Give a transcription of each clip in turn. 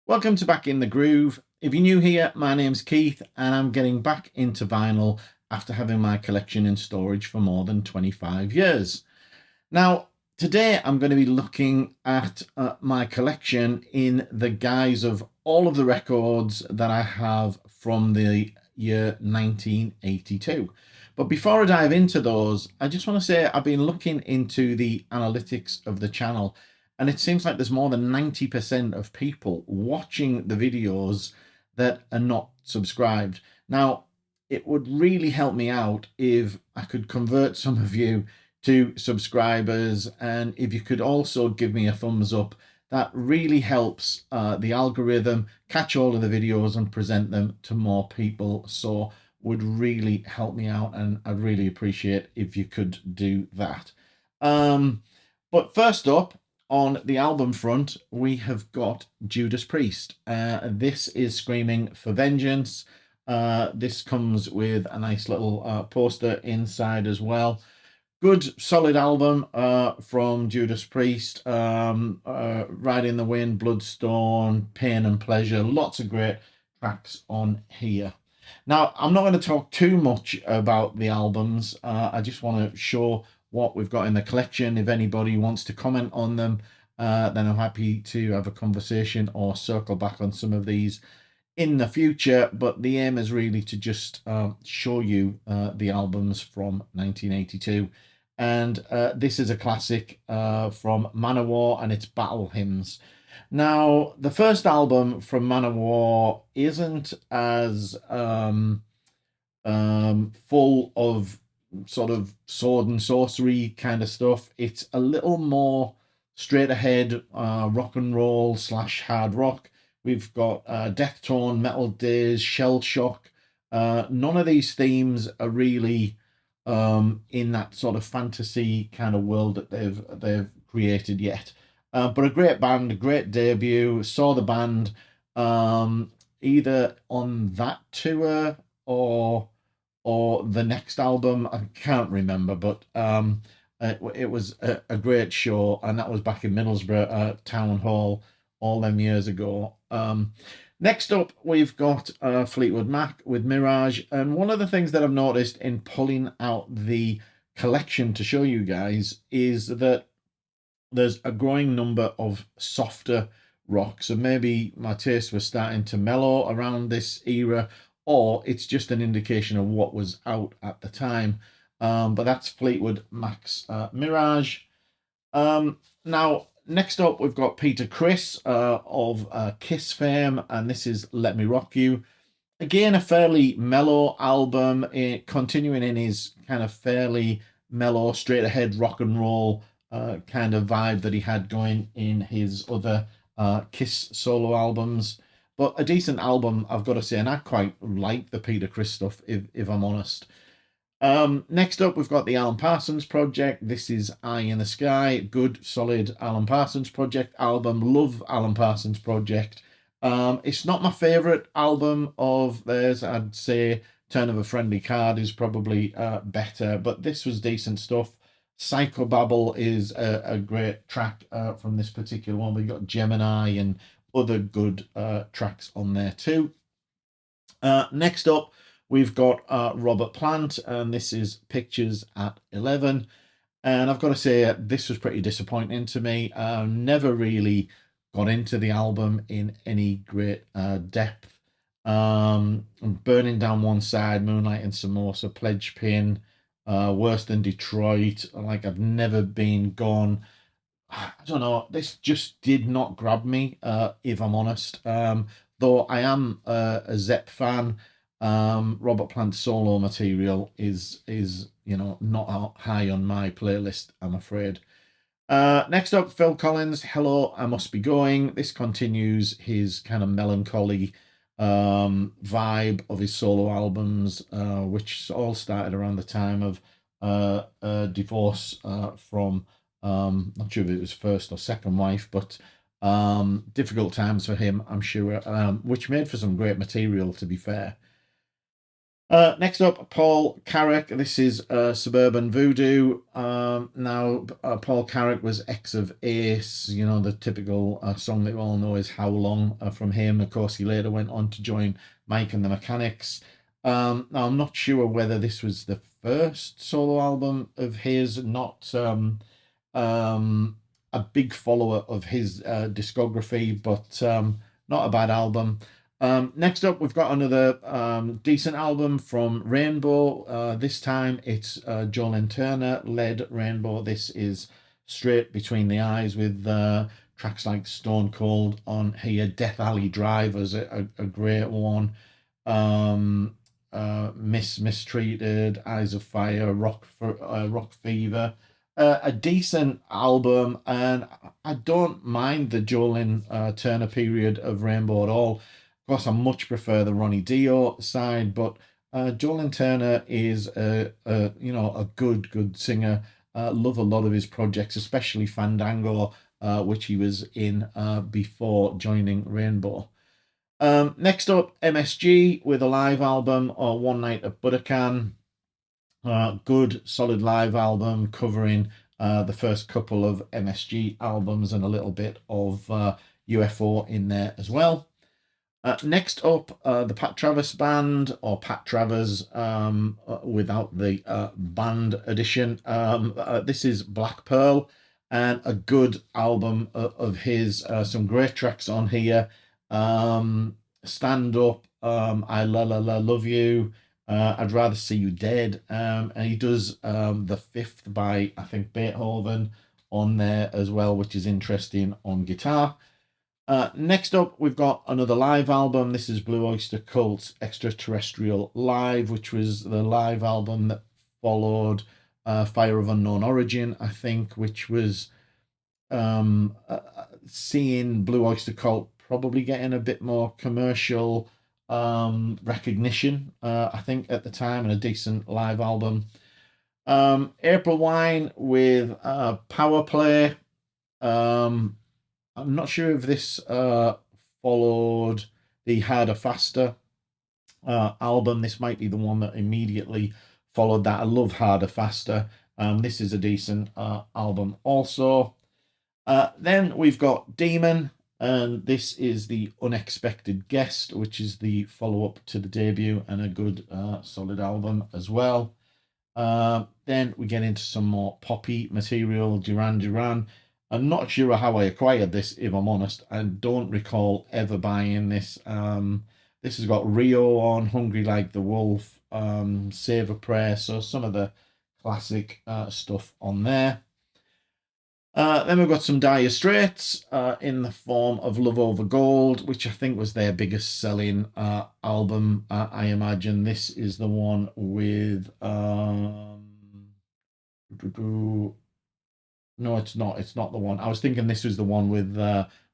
Welcome to Back in the Groove. If you're new here, my name's Keith and I'm getting back into vinyl after having my collection in storage for more than 25 years. Now, today I'm going to be looking at my collection in the guise of all of the records that I have from the year 1982. But before I dive into those, I just want to say I've been looking into the analytics of the channel, and it seems like there's more than 90% of people watching the videos that are not subscribed. Now, it would really help me out if I could convert some of you to subscribers, and if you could also give me a thumbs up. That really helps the algorithm catch all of the videos and present them to more people, so would really help me out, and I'd really appreciate if you could do that. But first up, on the album front, we have got Judas Priest. This is Screaming for Vengeance. This comes with a nice little poster inside as well. Good solid album from Judas Priest. Ride in the Wind, Bloodstone, Pain and Pleasure. Lots of great tracks on here. Now, I'm not going to talk too much about the albums. I just want to show what we've got in the collection. If anybody wants to comment on them, then I'm happy to have a conversation or circle back on some of these in the future. But the aim is really to just show you the albums from 1982. And this is a classic from Manowar, and it's Battle Hymns. Now, the first album from Manowar isn't as full of sort of sword and sorcery kind of stuff. It's a little more straight ahead rock and roll / hard rock. We've got Death Tone, Metal Days, Shell Shock. None of these themes are really in that sort of fantasy kind of world that they've created yet. But a great band, a great debut. Saw the band either on that tour or the next album. I can't remember, but it was a great show, and that was back in Middlesbrough Town Hall all them years ago. Next up, we've got Fleetwood Mac with Mirage, and one of the things that I've noticed in pulling out the collection to show you guys is that there's a growing number of softer rock. So maybe my taste was starting to mellow around this era, or it's just an indication of what was out at the time. But that's Fleetwood Mac's Mirage. Now, next up, we've got Peter Criss of Kiss fame, and this is Let Me Rock You. Again, a fairly mellow album, continuing in his kind of fairly mellow, straight ahead rock and roll kind of vibe that he had going in his other Kiss solo albums. But a decent album, I've got to say, and I quite like the Peter Criss stuff, if I'm honest. Next up, we've got the Alan Parsons Project. This is Eye in the Sky. Good, solid Alan Parsons Project album. Love Alan Parsons Project. It's not my favourite album of theirs. I'd say Turn of a Friendly Card is probably better, but this was decent stuff. Psychobabble is a great track from this particular one. We've got Gemini and other good tracks on there too. Next up, we've got Robert Plant, and this is Pictures at 11. And I've got to say, this was pretty disappointing to me. Never really got into the album in any great depth. Burning Down One Side, Moonlight and Samosa, Pledge Pin, Worse Than Detroit, like I've never been gone. I don't know, this just did not grab me, if I'm honest. Though I am a Zepp fan, Robert Plant's solo material is not high on my playlist, I'm afraid. Next up, Phil Collins, Hello, I Must Be Going. This continues his kind of melancholy vibe of his solo albums, which all started around the time of a divorce from not sure if it was first or second wife, but difficult times for him, I'm sure, which made for some great material, to be fair. Next up, Paul Carrack. This is Suburban Voodoo. Now, Paul Carrack was ex of Ace. You know, the typical song that you all know is How Long from him. Of course, he later went on to join Mike and the Mechanics. Now, I'm not sure whether this was the first solo album of his, not a big follower of his discography, but not a bad album. Next up, we've got another decent album from Rainbow. This time it's Joe Turner led Rainbow. This is Straight Between the Eyes with tracks like Stone Cold on here. Death Alley Drive was a great one. Mistreated, Eyes of Fire, Rock Fever. A decent album, and I don't mind the Jolin Turner period of Rainbow at all. Of course, I much prefer the Ronnie Dio side, but Jolin Turner is a good singer. Love a lot of his projects, especially Fandango, which he was in before joining Rainbow. Next up, MSG with a live album, or One Night at Budokan. Good, solid live album covering the first couple of MSG albums and a little bit of UFO in there as well. Next up, the Pat Travers Band, or Pat Travers without the band edition. This is Black Pearl, and a good album of his. Some great tracks on here. Stand Up, I Love You, I'd Rather See You Dead. And he does the Fifth by, I think, Beethoven on there as well, which is interesting on guitar. Next up, we've got another live album. This is Blue Oyster Cult's Extraterrestrial Live, which was the live album that followed Fire of Unknown Origin, I think, which was seeing Blue Oyster Cult probably getting a bit more commercial recognition, I think, at the time, and a decent live album. April Wine with Power Play. I'm not sure if this followed the Harder Faster album. This might be the one that immediately followed that. I love Harder Faster. This is a decent album also. Then we've got Demon, and this is the Unexpected Guest, which is the follow-up to the debut, and a good solid album as well. Then we get into some more poppy material. Duran Duran. I'm not sure how I acquired this, if I'm honest. I don't recall ever buying this. This has got Rio on, Hungry Like the Wolf, Save a Prayer, so some of the classic stuff on there. Then we've got some Dire Straits in the form of Love Over Gold, which I think was their biggest selling album. I imagine this is the one with... No, it's not. It's not the one. I was thinking this was the one with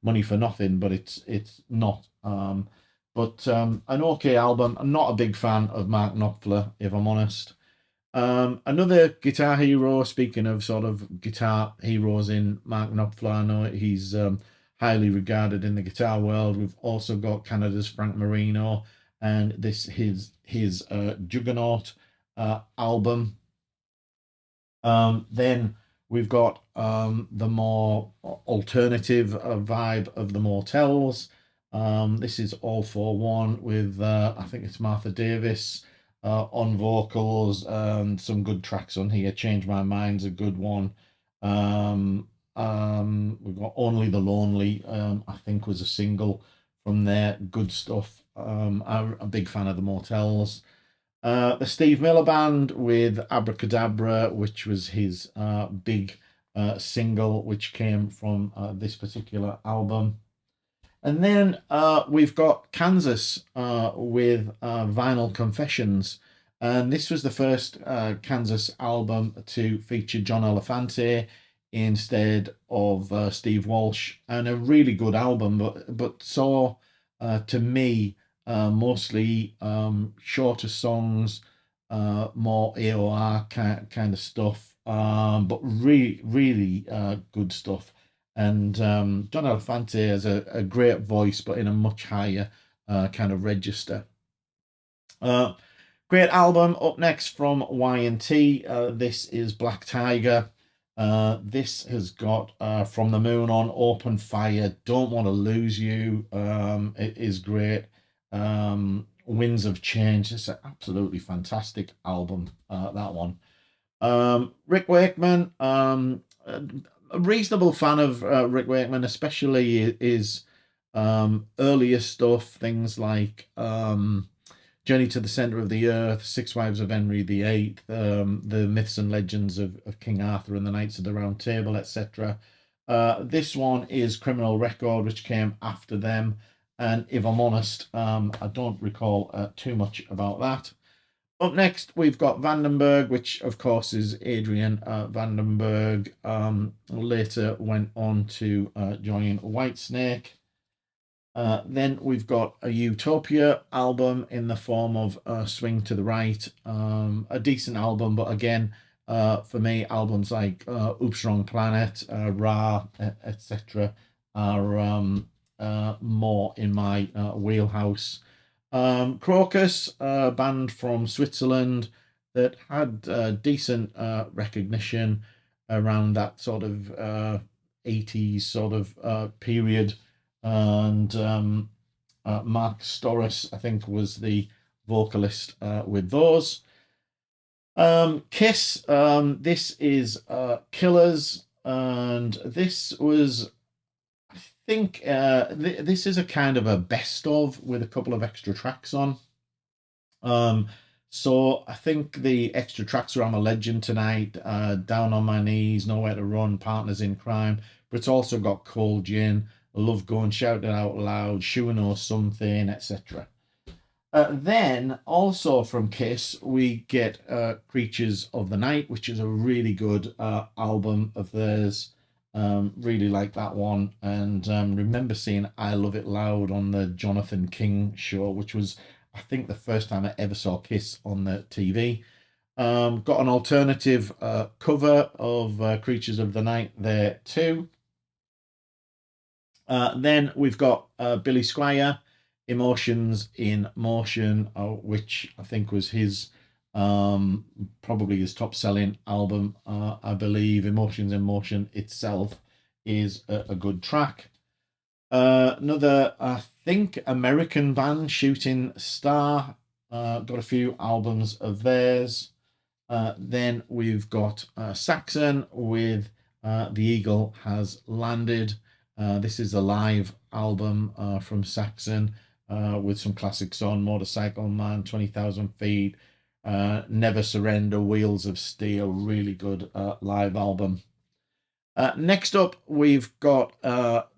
Money for Nothing, but it's not. But an okay album. I'm not a big fan of Mark Knopfler, if I'm honest. Another guitar hero. Speaking of sort of guitar heroes in Mark Knopfler, I know he's highly regarded in the guitar world. We've also got Canada's Frank Marino, and this his Juggernaut album. Then we've got the more alternative vibe of the Motels. This is All For One with, I think it's Martha Davis on vocals. Some good tracks on here. Change My Mind's a good one. We've got Only the Lonely, I think was a single from there. Good stuff. I'm a big fan of the Motels. The Steve Miller Band with Abracadabra, which was his big single, which came from this particular album. And then we've got Kansas with Vinyl Confessions. And this was the first Kansas album to feature John Elefante instead of Steve Walsh. And a really good album, but saw, to me, mostly shorter songs, more AOR kind of stuff, but really good stuff. And John Elefante has a great voice, but in a much higher kind of register. Great album. Up next from Y&T. This is Black Tiger. This has got From the Moon on, Open Fire, Don't Want to Lose You. It is great. Winds of Change. It's an absolutely fantastic album, that one. Rick Wakeman. A reasonable fan of Rick Wakeman, especially his earlier stuff, things like Journey to the Center of the Earth, Six Wives of Henry VIII, the Myths and Legends of King Arthur and the Knights of the Round Table, etc. This one is Criminal Record, which came after them. And if I'm honest, I don't recall too much about that. Up next, we've got Vandenberg, which of course is Adrian Vandenberg. Later went on to join Whitesnake. Then we've got a Utopia album in the form of Swing to the Right. A decent album, but again, for me, albums like Oops Wrong Planet, Ra, etc. are more in my wheelhouse. Crocus, a band from Switzerland that had decent recognition around that sort of 80s sort of period. And Mark Storis, I think, was the vocalist with those. Kiss, this is Killers, and this was, I think, this is a kind of a best of with a couple of extra tracks on. So I think the extra tracks are I'm a Legend Tonight, Down on My Knees, Nowhere to Run, Partners in Crime, but it's also got Cold Gin, Love Going, Shout It Out Loud, Shoe Know Something, etc. Then also from Kiss, we get Creatures of the Night, which is a really good album of theirs. Really like that one, and remember seeing I Love It Loud on the Jonathan King show, which was, I think, the first time I ever saw Kiss on the TV. Got an alternative cover of Creatures of the Night there too. Then we've got Billy Squier, Emotions in Motion, which I think was his probably his top selling album. I believe Emotions in Motion itself is a good track. Another, I think, American band, Shooting Star, got a few albums of theirs. Then we've got Saxon with The Eagle Has Landed. This is a live album from Saxon with some classics on: Motorcycle Man, 20,000 Feet, Never Surrender, Wheels of Steel. Really good live album. Next up, we've got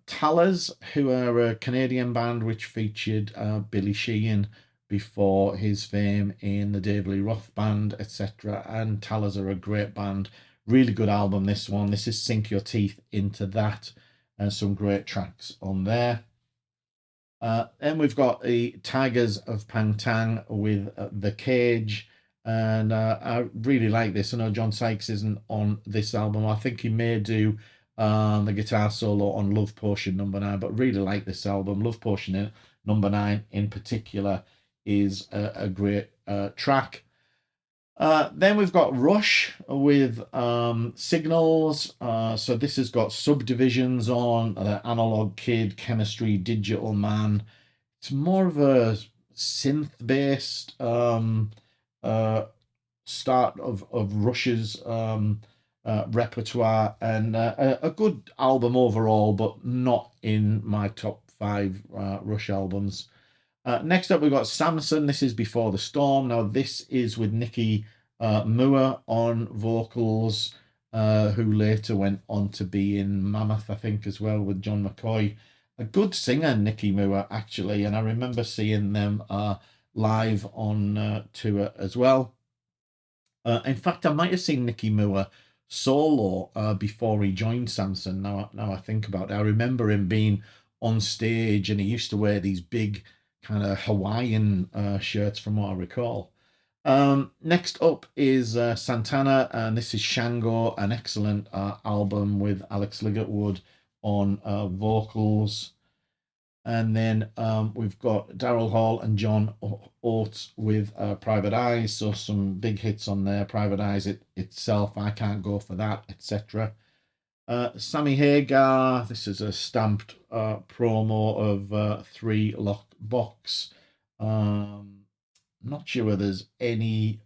Tallers, who are a Canadian band which featured Billy Sheehan before his fame in the David Lee Roth Band, etc. And Tallers are a great band. Really good album, this one. This is Sink Your Teeth Into That. And some great tracks on there. Then we've got the Tigers of Pantang with The Cage. And I really like this. I know John Sykes isn't on this album. I think he may do the guitar solo on Love Potion #9, but really like this album. Love Potion #9 in particular is a great track. Then we've got Rush with Signals. So this has got Subdivisions on, Analog Kid, Chemistry, Digital Man. It's more of a synth-based start of Rush's repertoire, and a good album overall, but not in my top 5 Rush albums. Next up, we've got Samson. This is Before the Storm. Now, this is with Nicky Moore on vocals, who later went on to be in Mammoth, I think, as well, with John McCoy. A good singer, Nicky Moore, actually, and I remember seeing them live on tour as well. In fact, I might have seen Nicky Moore solo before he joined Samson. Now I think about it, I remember him being on stage, and he used to wear these big kind of Hawaiian shirts, from what I recall. Next up is Santana, and this is Shango, an excellent album with Alex Ligertwood on vocals. And then we've got Daryl Hall and John Oates with Private Eyes. So some big hits on there. Private Eyes itself, I Can't Go For That, etc. Sammy Hagar, this is a stamped promo of Three Lock Box. Not sure whether there's any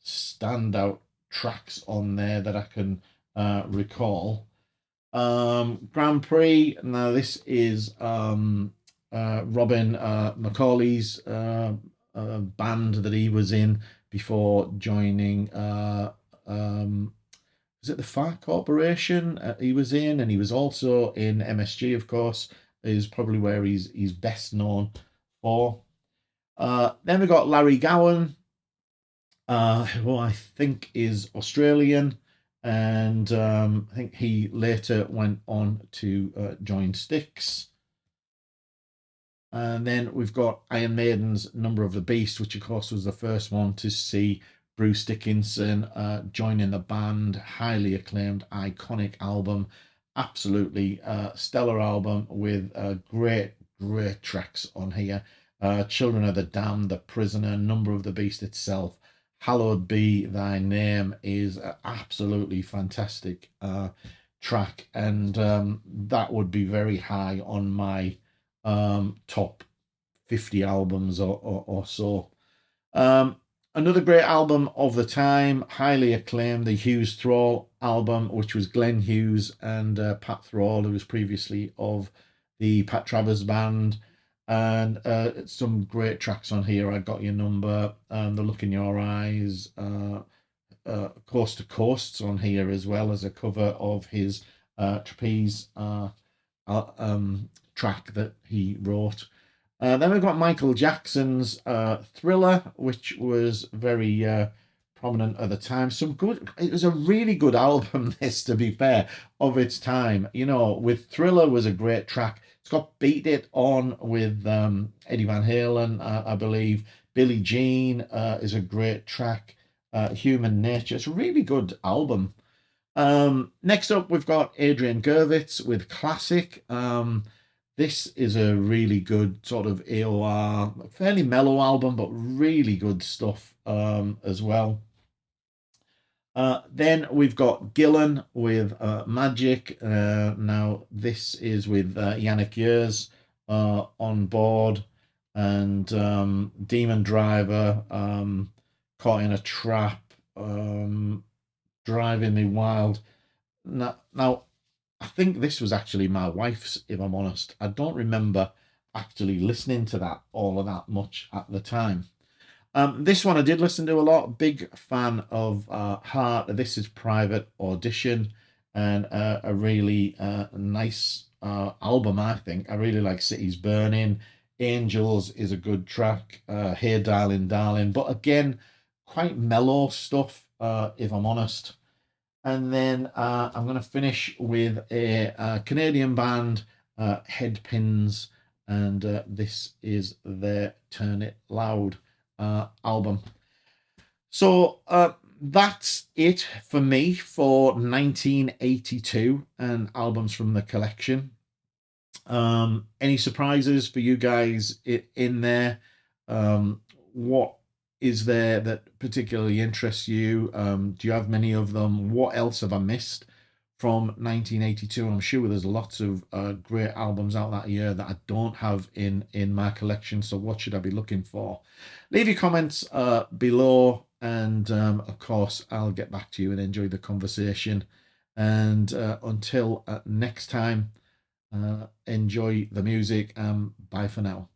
standout tracks on there that I can recall. Grand Prix. Now this is Robin McCauley's band that he was in before joining. Was it the Far Corporation he was in, and he was also in MSG, of course, is probably where he's best known for. Then we got Larry Gowan, who I think is Australian, and I think he later went on to join Styx. And then we've got Iron Maiden's Number of the Beast, which of course was the first one to see Bruce Dickinson joining the band. Highly acclaimed, iconic album, absolutely stellar album with great tracks on here. Children of the Damned, The Prisoner, Number of the Beast itself, Hallowed Be Thy Name is an absolutely fantastic track, and that would be very high on my top 50 albums or so. Another great album of the time, highly acclaimed, the Hughes Thrall album, which was Glenn Hughes and Pat Thrall, who was previously of the Pat Travers Band. And some great tracks on here. I Got Your Number, The Look in Your Eyes, Coast to Coast's on here as well as a cover of his Trapeze track that he wrote. Then we've got Michael Jackson's Thriller, which was very prominent at the time. It was a really good album, this, to be fair, of its time. You know, with Thriller was a great track. It's got Beat It on with Eddie Van Halen, I believe. Billie Jean is a great track. Human Nature. It's a really good album. Next up, we've got Adrian Gervitz with Classic. This is a really good sort of AOR, fairly mellow album, but really good stuff as well. Then we've got Gillan with Magic. Now, this is with Yannick Years on board, and Demon Driver, Caught in a Trap, Driving Me Wild. Now, I think this was actually my wife's, if I'm honest. I don't remember actually listening to that all of that much at the time. This one I did listen to a lot. Big fan of Heart. This is Private Audition, and a really nice album, I think. I really like Cities Burning. Angels is a good track. Hey Darling, Darling. But again, quite mellow stuff, if I'm honest. And then I'm going to finish with a Canadian band, Headpins, and this is their Turn It Loud album. So that's it for me for 1982 and albums from the collection. Any surprises for you guys in there? What is there that particularly interests you? Do you have many of them? What else have I missed from 1982? I'm sure there's lots of great albums out that year that I don't have in my collection. So what should I be looking for? Leave your comments below, and of course I'll get back to you and enjoy the conversation. And until next time, enjoy the music. Bye for now.